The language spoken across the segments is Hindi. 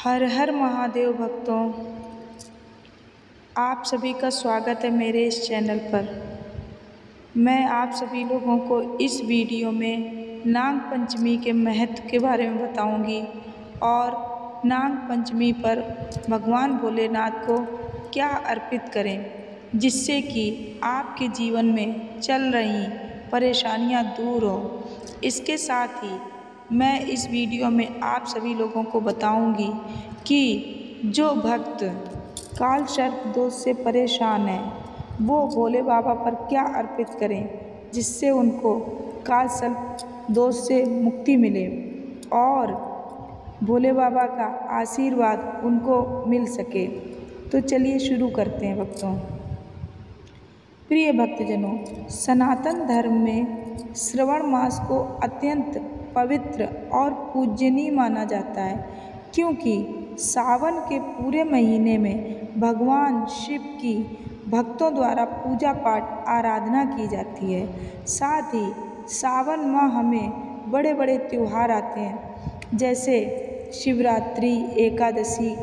हर हर महादेव भक्तों, आप सभी का स्वागत है मेरे इस चैनल पर। मैं आप सभी लोगों को इस वीडियो में नाग पंचमी के महत्व के बारे में बताऊंगी और नाग पंचमी पर भगवान भोलेनाथ को क्या अर्पित करें जिससे कि आपके जीवन में चल रही परेशानियां दूर हो। इसके साथ ही मैं इस वीडियो में आप सभी लोगों को बताऊंगी कि जो भक्त काल सर्प दोष से परेशान हैं वो भोले बाबा पर क्या अर्पित करें जिससे उनको काल सर्प दोष से मुक्ति मिले और भोले बाबा का आशीर्वाद उनको मिल सके। तो चलिए शुरू करते हैं भक्तों। प्रिय भक्तजनों, सनातन धर्म में श्रवण मास को अत्यंत पवित्र और पूजनीय माना जाता है क्योंकि सावन के पूरे महीने में भगवान शिव की भक्तों द्वारा पूजा पाठ आराधना की जाती है। साथ ही सावन माह में बड़े बड़े त्यौहार आते हैं जैसे शिवरात्रि, एकादशी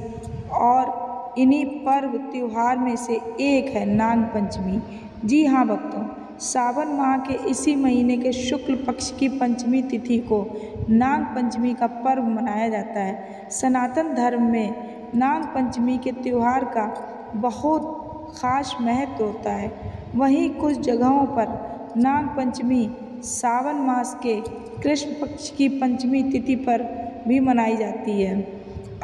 और इन्हीं पर्व त्यौहार में से एक है नाग पंचमी। जी हाँ भक्तों, सावन माह के इसी महीने के शुक्ल पक्ष की पंचमी तिथि को नाग पंचमी का पर्व मनाया जाता है। सनातन धर्म में नाग पंचमी के त्यौहार का बहुत ख़ास महत्व होता है। वहीं कुछ जगहों पर नाग पंचमी सावन मास के कृष्ण पक्ष की पंचमी तिथि पर भी मनाई जाती है।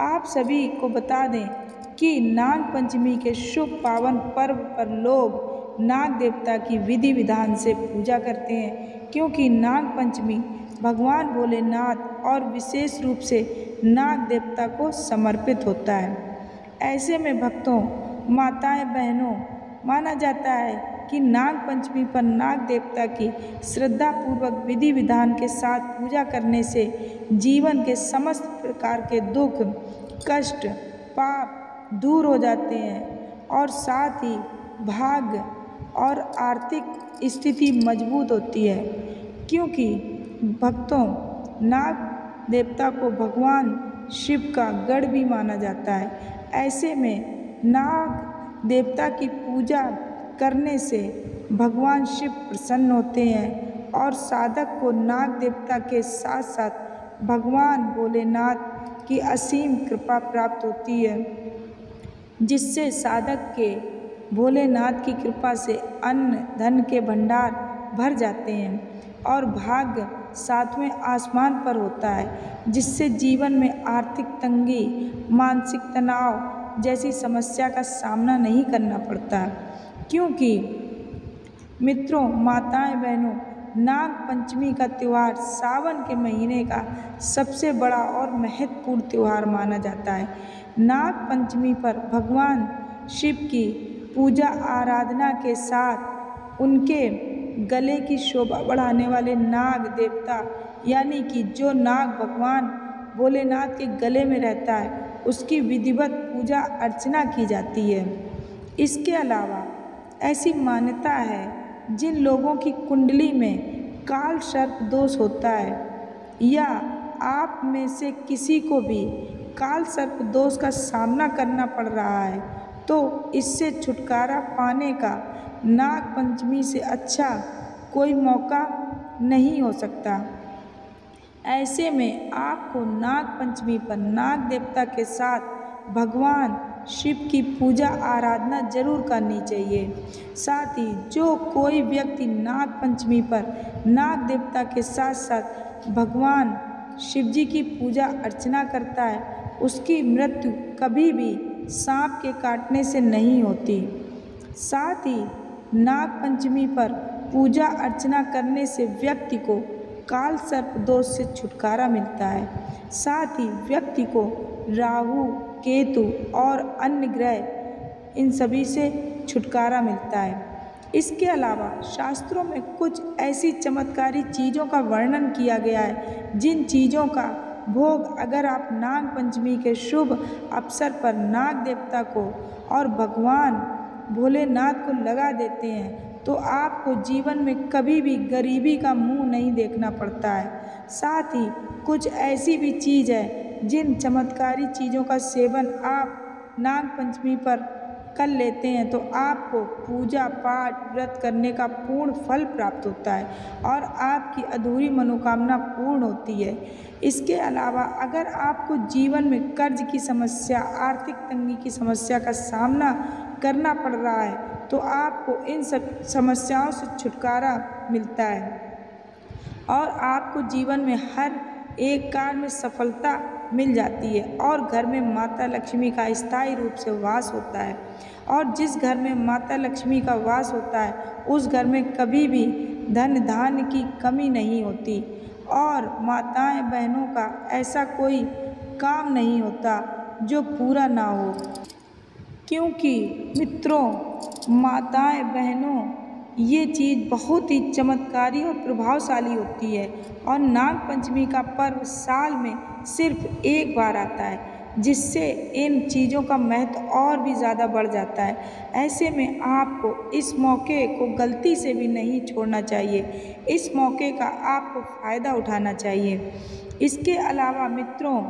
आप सभी को बता दें कि नाग पंचमी के शुभ पावन पर्व पर लोग नाग देवता की विधि विधान से पूजा करते हैं क्योंकि नाग पंचमी भगवान भोलेनाथ और विशेष रूप से नाग देवता को समर्पित होता है। ऐसे में भक्तों, माताएं, बहनों, माना जाता है कि नाग पंचमी पर नाग देवता की श्रद्धापूर्वक विधि विधान के साथ पूजा करने से जीवन के समस्त प्रकार के दुख, कष्ट, पाप दूर हो जाते हैं और साथ ही भाग्य और आर्थिक स्थिति मजबूत होती है क्योंकि भक्तों, नाग देवता को भगवान शिव का गढ़ भी माना जाता है। ऐसे में नाग देवता की पूजा करने से भगवान शिव प्रसन्न होते हैं और साधक को नाग देवता के साथ साथ भगवान भोलेनाथ की असीम कृपा प्राप्त होती है जिससे साधक के भोलेनाथ की कृपा से अन्न धन के भंडार भर जाते हैं और भाग्य सातवें आसमान पर होता है जिससे जीवन में आर्थिक तंगी, मानसिक तनाव जैसी समस्या का सामना नहीं करना पड़ता। क्योंकि मित्रों, माताएं, बहनों, नाग पंचमी का त्यौहार सावन के महीने का सबसे बड़ा और महत्वपूर्ण त्यौहार माना जाता है। नाग पंचमी पर भगवान शिव की पूजा आराधना के साथ उनके गले की शोभा बढ़ाने वाले नाग देवता यानी कि जो नाग भगवान भोलेनाथ के गले में रहता है उसकी विधिवत पूजा अर्चना की जाती है। इसके अलावा ऐसी मान्यता है जिन लोगों की कुंडली में काल सर्प दोष होता है या आप में से किसी को भी काल सर्प दोष का सामना करना पड़ रहा है तो इससे छुटकारा पाने का नाग पंचमी से अच्छा कोई मौका नहीं हो सकता। ऐसे में आपको नाग पंचमी पर नाग देवता के साथ भगवान शिव की पूजा आराधना जरूर करनी चाहिए। साथ ही जो कोई व्यक्ति नाग पंचमी पर नाग देवता के साथ साथ भगवान शिव जी की पूजा अर्चना करता है उसकी मृत्यु कभी भी सांप के काटने से नहीं होती। साथ ही नाग पंचमी पर पूजा अर्चना करने से व्यक्ति को काल सर्प दोष से छुटकारा मिलता है। साथ ही व्यक्ति को राहु, केतु और अन्य ग्रह इन सभी से छुटकारा मिलता है। इसके अलावा शास्त्रों में कुछ ऐसी चमत्कारी चीज़ों का वर्णन किया गया है जिन चीज़ों का भोग अगर आप नाग पंचमी के शुभ अवसर पर नाग देवता को और भगवान भोलेनाथ को लगा देते हैं तो आपको जीवन में कभी भी गरीबी का मुंह नहीं देखना पड़ता है। साथ ही कुछ ऐसी भी चीज़ है जिन चमत्कारी चीज़ों का सेवन आप नाग पंचमी पर कर लेते हैं तो आपको पूजा पाठ व्रत करने का पूर्ण फल प्राप्त होता है और आपकी अधूरी मनोकामना पूर्ण होती है। इसके अलावा अगर आपको जीवन में कर्ज की समस्या, आर्थिक तंगी की समस्या का सामना करना पड़ रहा है तो आपको इन सब समस्याओं से छुटकारा मिलता है और आपको जीवन में हर एक कार्य में सफलता मिल जाती है और घर में माता लक्ष्मी का स्थायी रूप से वास होता है। और जिस घर में माता लक्ष्मी का वास होता है उस घर में कभी भी धन धान्य की कमी नहीं होती और माताएं बहनों का ऐसा कोई काम नहीं होता जो पूरा ना हो, क्योंकि मित्रों माताएं बहनों ये चीज़ बहुत ही चमत्कारी और प्रभावशाली होती है और नाग पंचमी का पर्व साल में सिर्फ एक बार आता है, जिससे इन चीज़ों का महत्व और भी ज़्यादा बढ़ जाता है। ऐसे में आपको इस मौके को गलती से भी नहीं छोड़ना चाहिए, इस मौके का आपको फ़ायदा उठाना चाहिए। इसके अलावा मित्रों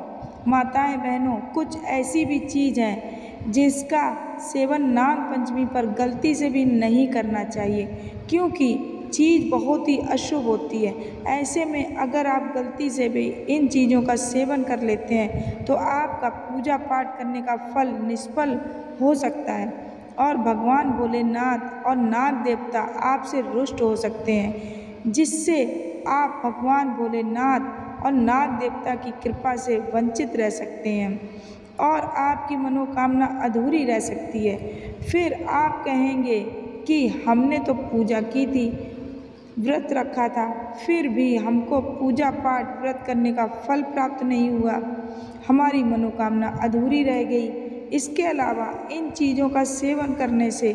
माताएं बहनों कुछ ऐसी भी चीज़ हैं जिसका सेवन नाग पंचमी पर गलती से भी नहीं करना चाहिए, क्योंकि चीज़ बहुत ही अशुभ होती है। ऐसे में अगर आप गलती से भी इन चीज़ों का सेवन कर लेते हैं तो आपका पूजा पाठ करने का फल निष्फल हो सकता है और भगवान भोलेनाथ और नाग देवता आपसे रुष्ट हो सकते हैं, जिससे आप भगवान भोलेनाथ और नाग देवता की कृपा से वंचित रह सकते हैं और आपकी मनोकामना अधूरी रह सकती है। फिर आप कहेंगे कि हमने तो पूजा की थी, व्रत रखा था, फिर भी हमको पूजा पाठ व्रत करने का फल प्राप्त नहीं हुआ, हमारी मनोकामना अधूरी रह गई। इसके अलावा इन चीज़ों का सेवन करने से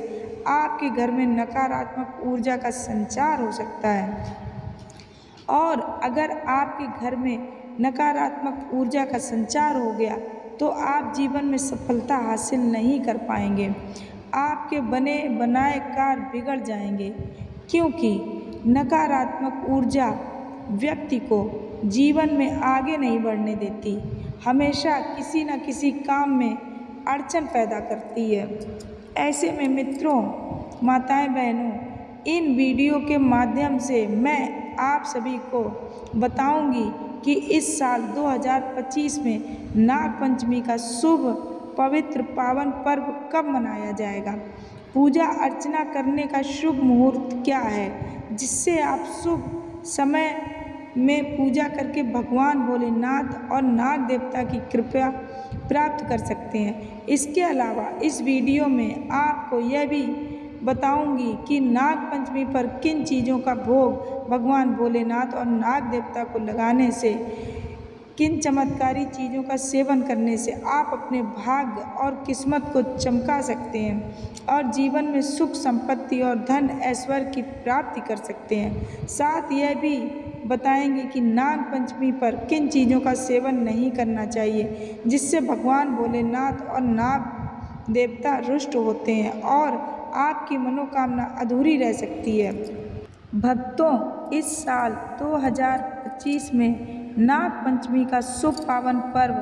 आपके घर में नकारात्मक ऊर्जा का संचार हो सकता है और अगर आपके घर में नकारात्मक ऊर्जा का संचार हो गया तो आप जीवन में सफलता हासिल नहीं कर पाएंगे, आपके बने बनाए कार्य बिगड़ जाएंगे, क्योंकि नकारात्मक ऊर्जा व्यक्ति को जीवन में आगे नहीं बढ़ने देती, हमेशा किसी न किसी काम में अड़चन पैदा करती है। ऐसे में मित्रों माताएं बहनों इन वीडियो के माध्यम से मैं आप सभी को बताऊंगी कि इस साल 2025 में नाग पंचमी का शुभ पवित्र पावन पर्व कब मनाया जाएगा, पूजा अर्चना करने का शुभ मुहूर्त क्या है जिससे आप शुभ समय में पूजा करके भगवान भोलेनाथ और नाग देवता की कृपा प्राप्त कर सकते हैं। इसके अलावा इस वीडियो में आपको यह भी बताऊंगी कि नाग पंचमी पर किन चीज़ों का भोग भगवान भोलेनाथ और नाग देवता को लगाने से, किन चमत्कारी चीज़ों का सेवन करने से आप अपने भाग्य और किस्मत को चमका सकते हैं और जीवन में सुख संपत्ति और धन ऐश्वर्य की प्राप्ति कर सकते हैं। साथ यह भी बताएंगे कि नाग पंचमी पर किन चीज़ों का सेवन नहीं करना चाहिए जिससे भगवान भोलेनाथ और नाग देवता रुष्ट होते हैं और आपकी मनोकामना अधूरी रह सकती है। भक्तों इस साल 2025 में नाग पंचमी का शुभ पावन पर्व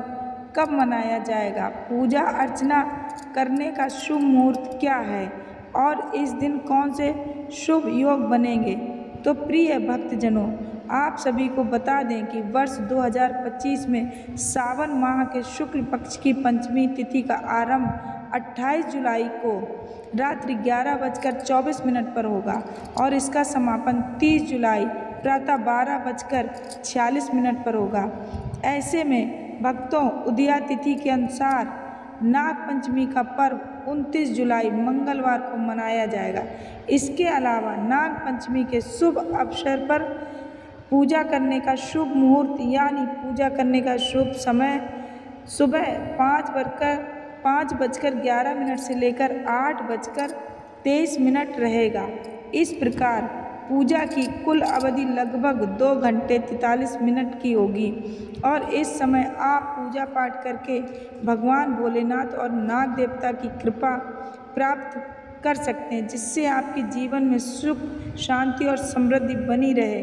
कब मनाया जाएगा, पूजा अर्चना करने का शुभ मुहूर्त क्या है और इस दिन कौन से शुभ योग बनेंगे। तो प्रिय भक्तजनों आप सभी को बता दें कि वर्ष 2025 में सावन माह के शुक्ल पक्ष की पंचमी तिथि का आरंभ 28 जुलाई को रात्रि 11:24 पर होगा और इसका समापन 30 जुलाई प्रातः 12:46 पर होगा। ऐसे में भक्तों उदया तिथि के अनुसार नाग पंचमी का पर्व 29 जुलाई मंगलवार को मनाया जाएगा। इसके अलावा नाग पंचमी के शुभ अवसर पर पूजा करने का शुभ मुहूर्त यानी पूजा करने का शुभ समय सुबह 5:11 से लेकर 8:23 रहेगा। इस प्रकार पूजा की कुल अवधि लगभग 2 घंटे 43 मिनट की होगी और इस समय आप पूजा पाठ करके भगवान भोलेनाथ और नाग देवता की कृपा प्राप्त कर सकते हैं, जिससे आपके जीवन में सुख शांति और समृद्धि बनी रहे।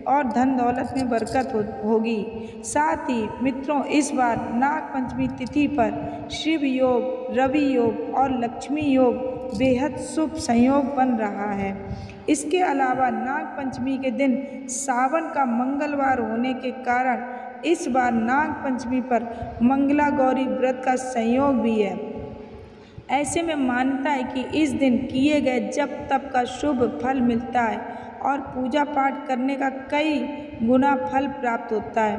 और धन दौलत में बरकत होगी। साथ ही मित्रों, इस बार नाग पंचमी तिथि पर शिव योग, रवि योग और लक्ष्मी योग बेहद शुभ संयोग बन रहा है। इसके अलावा नाग पंचमी के दिन सावन का मंगलवार होने के कारण इस बार नाग पंचमी पर मंगला गौरी व्रत का संयोग भी है। ऐसे में मान्यता है कि इस दिन किए गए जप तप का शुभ फल मिलता है और पूजा पाठ करने का कई गुना फल प्राप्त होता है।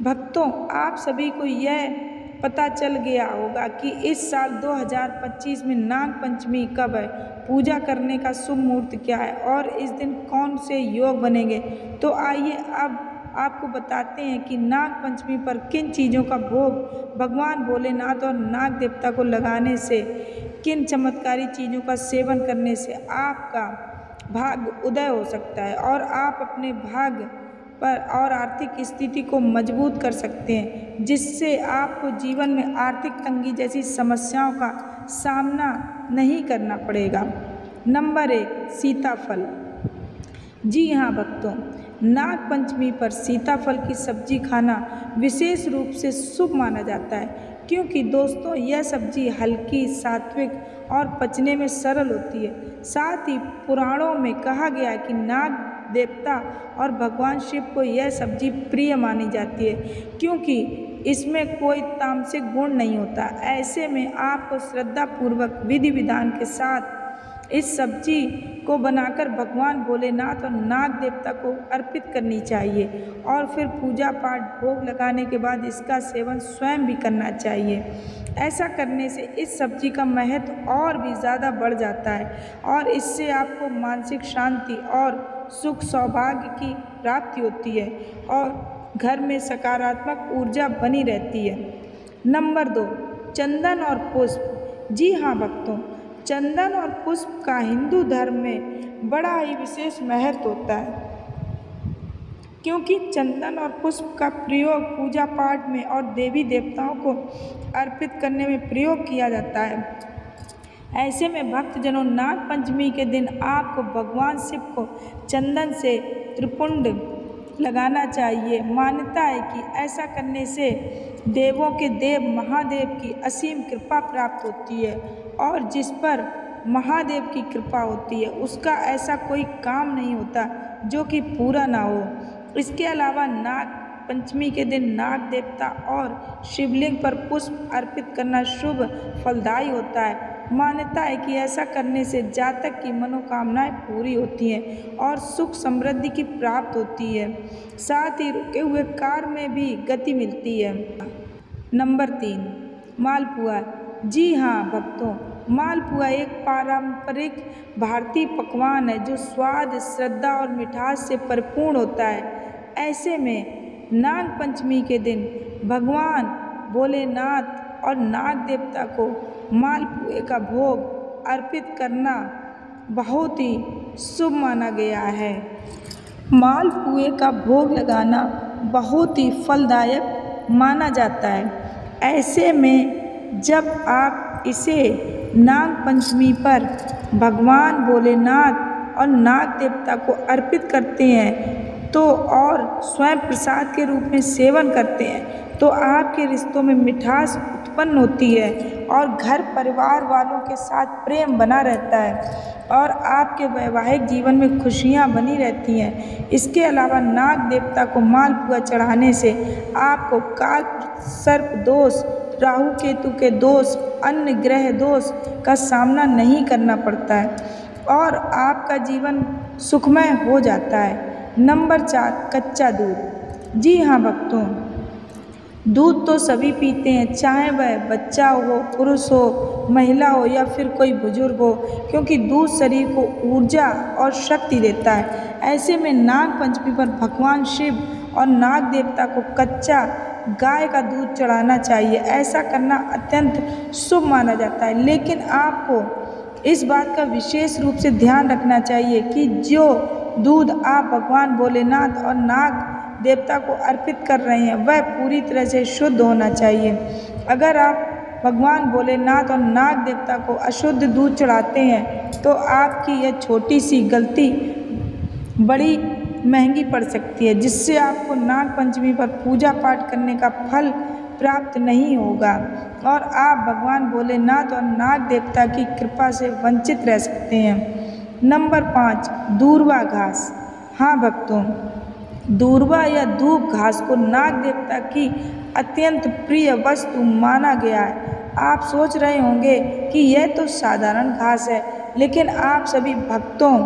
भक्तों, आप सभी को यह पता चल गया होगा कि इस साल 2025 में नाग पंचमी कब है, पूजा करने का शुभ मुहूर्त क्या है और इस दिन कौन से योग बनेंगे। तो आइए अब आपको बताते हैं कि नाग पंचमी पर किन चीज़ों का भोग भगवान भोलेनाथ और नाग देवता को लगाने से, किन चमत्कारी चीज़ों का सेवन करने से आपका भाग्य उदय हो सकता है और आप अपने भाग्य पर और आर्थिक स्थिति को मजबूत कर सकते हैं, जिससे आपको जीवन में आर्थिक तंगी जैसी समस्याओं का सामना नहीं करना पड़ेगा। नंबर 1, सीताफल। जी हाँ भक्तों, नाग पंचमी पर सीताफल की सब्जी खाना विशेष रूप से शुभ माना जाता है, क्योंकि दोस्तों यह सब्जी हल्की, सात्विक और पचने में सरल होती है। साथ ही पुराणों में कहा गया है कि नाग देवता और भगवान शिव को यह सब्जी प्रिय मानी जाती है, क्योंकि इसमें कोई तामसिक गुण नहीं होता। ऐसे में आपको श्रद्धापूर्वक विधि विधान के साथ इस सब्जी को बनाकर भगवान भोलेनाथ और नाग देवता को अर्पित करनी चाहिए और फिर पूजा पाठ भोग लगाने के बाद इसका सेवन स्वयं भी करना चाहिए। ऐसा करने से इस सब्जी का महत्व और भी ज़्यादा बढ़ जाता है और इससे आपको मानसिक शांति और सुख सौभाग्य की प्राप्ति होती है और घर में सकारात्मक ऊर्जा बनी रहती है। नंबर 2, चंदन और पुष्प। जी हाँ भक्तों, चंदन और पुष्प का हिंदू धर्म में बड़ा ही विशेष महत्व होता है, क्योंकि चंदन और पुष्प का प्रयोग पूजा पाठ में और देवी देवताओं को अर्पित करने में प्रयोग किया जाता है। ऐसे में भक्तजनों, नाग पंचमी के दिन आपको भगवान शिव को चंदन से त्रिपुंड लगाना चाहिए। मान्यता है कि ऐसा करने से देवों के देव महादेव की असीम कृपा प्राप्त होती है और जिस पर महादेव की कृपा होती है उसका ऐसा कोई काम नहीं होता जो कि पूरा ना हो। इसके अलावा नाग पंचमी के दिन नाग देवता और शिवलिंग पर पुष्प अर्पित करना शुभ फलदायी होता है। मान्यता है कि ऐसा करने से जातक की मनोकामनाएं पूरी होती हैं और सुख समृद्धि की प्राप्त होती है। साथ ही रुके हुए कार्य में भी गति मिलती है। नंबर 3, मालपुआ। जी हाँ भक्तों, मालपुआ एक पारंपरिक भारतीय पकवान है जो स्वाद, श्रद्धा और मिठास से परिपूर्ण होता है। ऐसे में नाग पंचमी के दिन भगवान भोलेनाथ और नाग देवता को मालपुए का भोग अर्पित करना बहुत ही शुभ माना गया है। मालपुए का भोग लगाना बहुत ही फलदायक माना जाता है। ऐसे में जब आप इसे नाग पंचमी पर भगवान भोलेनाथ और नाग देवता को अर्पित करते हैं तो और स्वयं प्रसाद के रूप में सेवन करते हैं तो आपके रिश्तों में मिठास उत्पन्न होती है और घर परिवार वालों के साथ प्रेम बना रहता है और आपके वैवाहिक जीवन में खुशियां बनी रहती हैं। इसके अलावा नाग देवता को मालपुआ चढ़ाने से आपको काल सर्प दोष, राहु केतु के दोष, अन्य ग्रह दोष का सामना नहीं करना पड़ता है और आपका जीवन सुखमय हो जाता है। नंबर 4, कच्चा दूध। जी हाँ भक्तों, दूध तो सभी पीते हैं, चाहे वह बच्चा हो, पुरुष हो, महिला हो या फिर कोई बुजुर्ग हो, क्योंकि दूध शरीर को ऊर्जा और शक्ति देता है। ऐसे में नाग पंचमी पर भगवान शिव और नाग देवता को कच्चा गाय का दूध चढ़ाना चाहिए। ऐसा करना अत्यंत शुभ माना जाता है, लेकिन आपको इस बात का विशेष रूप से ध्यान रखना चाहिए कि जो दूध आप भगवान भोलेनाथ और नाग देवता को अर्पित कर रहे हैं वह पूरी तरह से शुद्ध होना चाहिए। अगर आप भगवान भोलेनाथ और नाग देवता को अशुद्ध दूध चढ़ाते हैं तो आपकी यह छोटी सी गलती बड़ी महंगी पड़ सकती है, जिससे आपको नाग पंचमी पर पूजा पाठ करने का फल प्राप्त नहीं होगा और आप भगवान भोलेनाथ और नाग देवता की कृपा से वंचित रह सकते हैं। नंबर 5, दूर्वा घास। हाँ भक्तों, दूर्वा या दूब घास को नाग देवता की अत्यंत प्रिय वस्तु माना गया है। आप सोच रहे होंगे कि यह तो साधारण घास है, लेकिन आप सभी भक्तों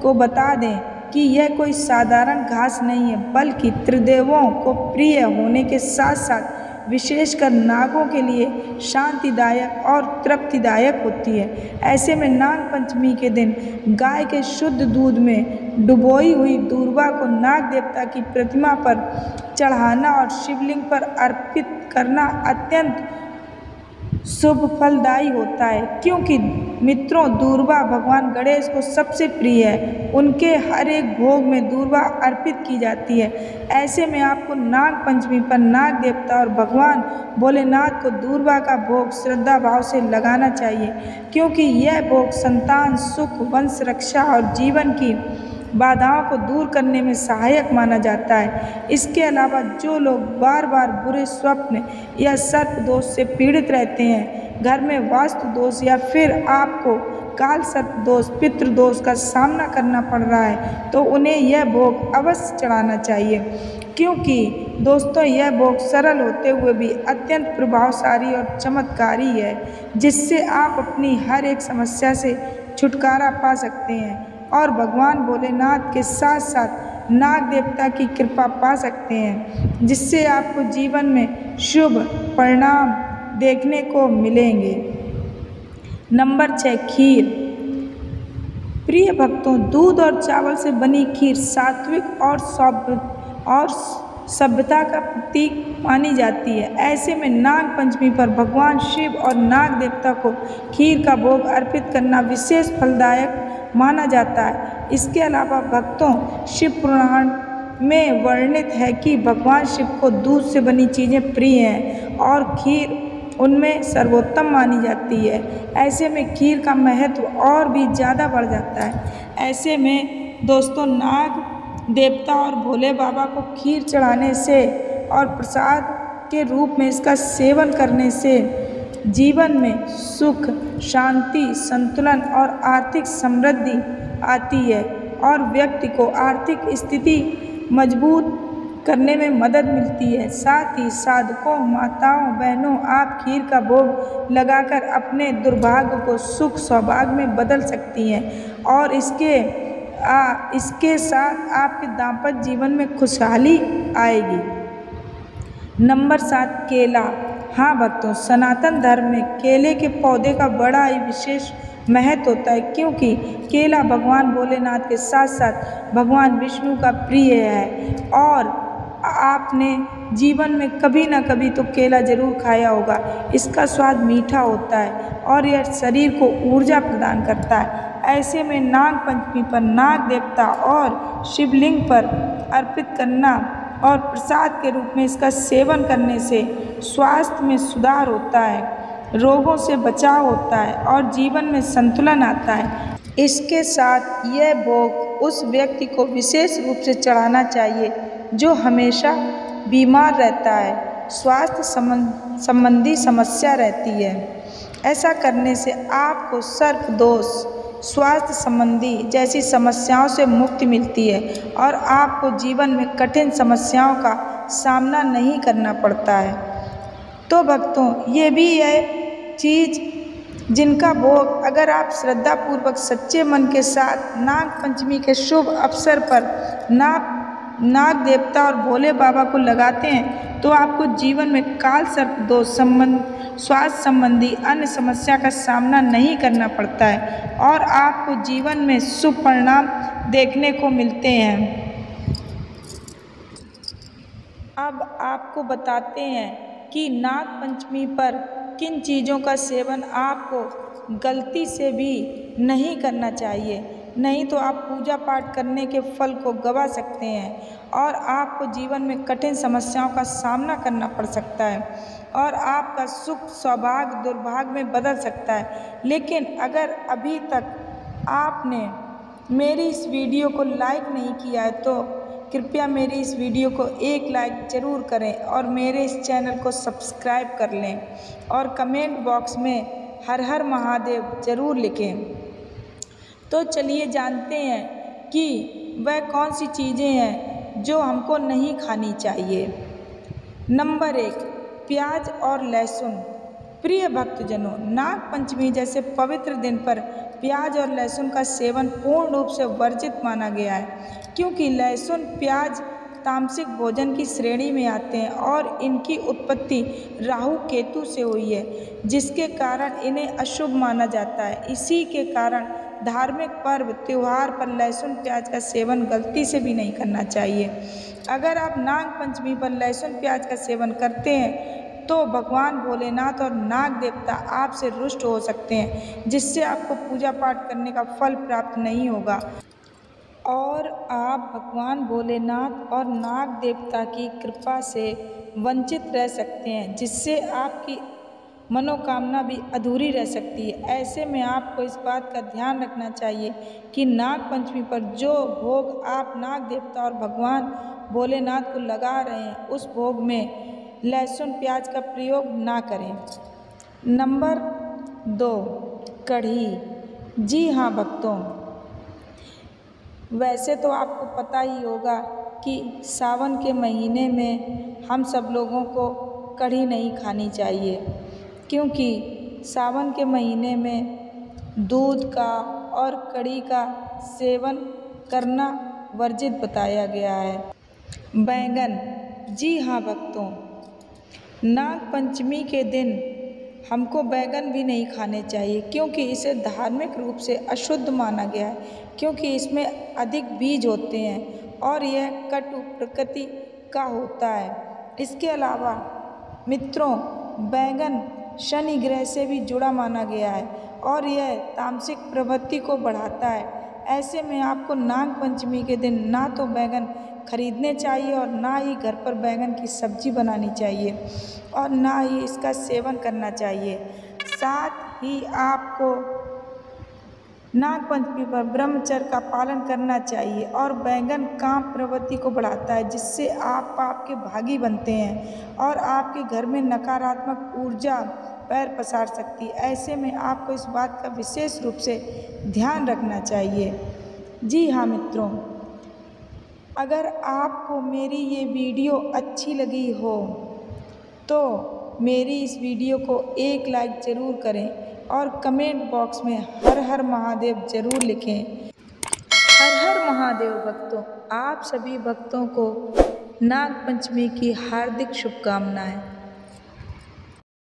को बता दें कि यह कोई साधारण घास नहीं है, बल्कि त्रिदेवों को प्रिय होने के साथ साथ विशेषकर नागों के लिए शांतिदायक और तृप्तिदायक होती है। ऐसे में नाग पंचमी के दिन गाय के शुद्ध दूध में डुबोई हुई दूर्वा को नाग देवता की प्रतिमा पर चढ़ाना और शिवलिंग पर अर्पित करना अत्यंत शुभ फलदायी होता है, क्योंकि मित्रों दूर्वा भगवान गणेश को सबसे प्रिय है। उनके हर एक भोग में दूर्वा अर्पित की जाती है। ऐसे में आपको नाग पंचमी पर नाग देवता और भगवान भोलेनाथ को दूर्वा का भोग श्रद्धा भाव से लगाना चाहिए, क्योंकि यह भोग संतान सुख, वंश रक्षा और जीवन की बाधाओं को दूर करने में सहायक माना जाता है। इसके अलावा जो लोग बार बार बुरे स्वप्न या सर्प दोष से पीड़ित रहते हैं, घर में वास्तु दोष या फिर आपको काल सर्प दोष, पितृ दोष का सामना करना पड़ रहा है, तो उन्हें यह भोग अवश्य चढ़ाना चाहिए, क्योंकि दोस्तों यह भोग सरल होते हुए भी अत्यंत प्रभावशाली और चमत्कारी है, जिससे आप अपनी हर एक समस्या से छुटकारा पा सकते हैं और भगवान भोलेनाथ के साथ साथ नाग देवता की कृपा पा सकते हैं, जिससे आपको जीवन में शुभ परिणाम देखने को मिलेंगे। नंबर 6, खीर। प्रिय भक्तों, दूध और चावल से बनी खीर सात्विक और सभ्यता का प्रतीक मानी जाती है। ऐसे में नाग पंचमी पर भगवान शिव और नाग देवता को खीर का भोग अर्पित करना विशेष फलदायक माना जाता है। इसके अलावा भक्तों, शिव पुराण में वर्णित है कि भगवान शिव को दूध से बनी चीज़ें प्रिय हैं और खीर उनमें सर्वोत्तम मानी जाती है। ऐसे में खीर का महत्व और भी ज़्यादा बढ़ जाता है। ऐसे में दोस्तों, नाग देवता और भोले बाबा को खीर चढ़ाने से और प्रसाद के रूप में इसका सेवन करने से जीवन में सुख, शांति, संतुलन और आर्थिक समृद्धि आती है और व्यक्ति को आर्थिक स्थिति मजबूत करने में मदद मिलती है। साथ ही साधकों, माताओं, बहनों, आप खीर का भोग लगाकर अपने दुर्भाग्य को सुख सौभाग्य में बदल सकती हैं और इसके साथ आपके दाम्पत्य जीवन में खुशहाली आएगी। नंबर 7, केला। हाँ भक्तों, सनातन धर्म में केले के पौधे का बड़ा ही विशेष महत्व होता है, क्योंकि केला भगवान भोलेनाथ के साथ साथ भगवान विष्णु का प्रिय है और आपने जीवन में कभी ना कभी तो केला जरूर खाया होगा। इसका स्वाद मीठा होता है और यह शरीर को ऊर्जा प्रदान करता है। ऐसे में नाग पंचमी पर नाग देवता और शिवलिंग पर अर्पित करना और प्रसाद के रूप में इसका सेवन करने से स्वास्थ्य में सुधार होता है, रोगों से बचाव होता है और जीवन में संतुलन आता है। इसके साथ यह भोग उस व्यक्ति को विशेष रूप से चढ़ाना चाहिए जो हमेशा बीमार रहता है, स्वास्थ्य संबंधी समस्या रहती है। ऐसा करने से आपको सर्प दोष, स्वास्थ्य संबंधी जैसी समस्याओं से मुक्ति मिलती है और आपको जीवन में कठिन समस्याओं का सामना नहीं करना पड़ता है। तो भक्तों, ये भी है चीज़ जिनका भोग अगर आप श्रद्धापूर्वक सच्चे मन के साथ नाग पंचमी के शुभ अवसर पर नाग देवता और भोले बाबा को लगाते हैं, तो आपको जीवन में काल सर्प दोष, स्वास्थ्य संबंधी अन्य समस्या का सामना नहीं करना पड़ता है और आपको जीवन में शुभ परिणाम देखने को मिलते हैं। अब आपको बताते हैं कि नाग पंचमी पर किन चीज़ों का सेवन आपको गलती से भी नहीं करना चाहिए, नहीं तो आप पूजा पाठ करने के फल को गवा सकते हैं और आपको जीवन में कठिन समस्याओं का सामना करना पड़ सकता है और आपका सुख सौभाग्य दुर्भाग्य में बदल सकता है। लेकिन अगर अभी तक आपने मेरी इस वीडियो को लाइक नहीं किया है तो कृपया मेरी इस वीडियो को एक लाइक ज़रूर करें और मेरे इस चैनल को सब्सक्राइब कर लें और कमेंट बॉक्स में हर हर महादेव ज़रूर लिखें। तो चलिए जानते हैं कि वह कौन सी चीज़ें हैं जो हमको नहीं खानी चाहिए। नंबर 1, प्याज और लहसुन। प्रिय भक्तजनों, नाग पंचमी जैसे पवित्र दिन पर प्याज और लहसुन का सेवन पूर्ण रूप से वर्जित माना गया है, क्योंकि लहसुन प्याज तामसिक भोजन की श्रेणी में आते हैं और इनकी उत्पत्ति राहु केतु से हुई है, जिसके कारण इन्हें अशुभ माना जाता है। इसी के कारण धार्मिक पर्व त्योहार पर लहसुन प्याज का सेवन गलती से भी नहीं करना चाहिए। अगर आप नाग पंचमी पर लहसुन प्याज का सेवन करते हैं तो भगवान भोलेनाथ और नाग देवता आपसे रुष्ट हो सकते हैं, जिससे आपको पूजा पाठ करने का फल प्राप्त नहीं होगा और आप भगवान भोलेनाथ और नाग देवता की कृपा से वंचित रह सकते हैं, जिससे आपकी मनोकामना भी अधूरी रह सकती है। ऐसे में आपको इस बात का ध्यान रखना चाहिए कि नाग पंचमी पर जो भोग आप नाग देवता और भगवान भोलेनाथ को लगा रहे हैं, उस भोग में लहसुन प्याज का प्रयोग ना करें। नंबर 2, कढ़ी। जी हाँ भक्तों, वैसे तो आपको पता ही होगा कि सावन के महीने में हम सब लोगों को कढ़ी नहीं खानी चाहिए, क्योंकि सावन के महीने में दूध का और कढ़ी का सेवन करना वर्जित बताया गया है। बैंगन। जी हाँ भक्तों, नाग पंचमी के दिन हमको बैंगन भी नहीं खाने चाहिए, क्योंकि इसे धार्मिक रूप से अशुद्ध माना गया है, क्योंकि इसमें अधिक बीज होते हैं और यह कटु प्रकृति का होता है। इसके अलावा मित्रों, बैंगन शनि ग्रह से भी जुड़ा माना गया है और यह तामसिक प्रवृत्ति को बढ़ाता है। ऐसे में आपको नाग पंचमी के दिन ना तो बैंगन खरीदने चाहिए और ना ही घर पर बैंगन की सब्जी बनानी चाहिए और ना ही इसका सेवन करना चाहिए। साथ ही आपको नाग पंचमी पर ब्रह्मचर्य का पालन करना चाहिए और बैंगन काम प्रवृत्ति को बढ़ाता है, जिससे आप पाप के भागी बनते हैं और आपके घर में नकारात्मक ऊर्जा पैर पसार सकती है। ऐसे में आपको इस बात का विशेष रूप से ध्यान रखना चाहिए। जी हाँ मित्रों, अगर आपको मेरी ये वीडियो अच्छी लगी हो तो मेरी इस वीडियो को एक लाइक ज़रूर करें और कमेंट बॉक्स में हर हर महादेव ज़रूर लिखें। हर हर महादेव भक्तों, आप सभी भक्तों को नाग पंचमी की हार्दिक शुभकामनाएं।